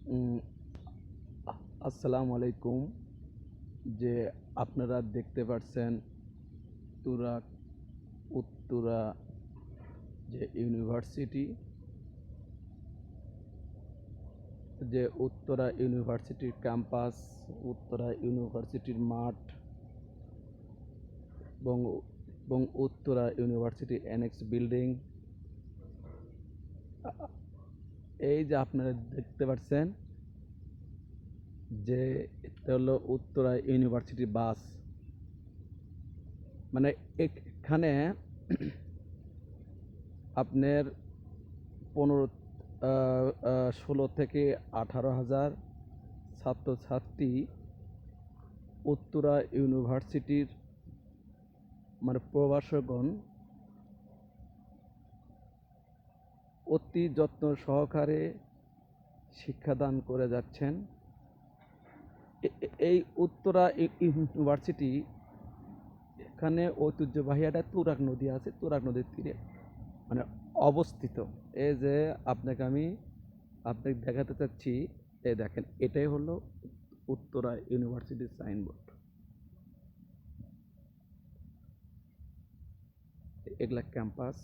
উম, আসসালামু আলাইকুম। যে আপনারা দেখতে পাচ্ছেন তুরাগ উত্তরা যে ইউনিভার্সিটি, যে উত্তরা ইউনিভার্সিটির ক্যাম্পাস, উত্তরা ইউনিভার্সিটির মাঠ এবং এবং উত্তরা ইউনিভার্সিটি অ্যানেক্স বিল্ডিং, এই যে আপনারা দেখতে পাচ্ছেন যে এটা হলো উত্তরা ইউনিভার্সিটি বাস। মানে এখানে আপনার 16 থেকে 18 হাজার ছাত্রছাত্রী উত্তরা ইউনিভার্সিটির মানে প্রভাষকগণ অতি যত্ন সহকারে শিক্ষাদান করে যাচ্ছেন। এই উত্তরা ইউনিভার্সিটি, এখানে ঐতিহ্যবাহী একটা তুরাগ নদী আছে, তুরাগ নদীর তীরে মানে অবস্থিত। এই যে আপনাকে দেখাতে চাচ্ছি, এই দেখেন, এটাই হলো উত্তরা ইউনিভার্সিটির সাইনবোর্ড। এগুলা ক্যাম্পাস।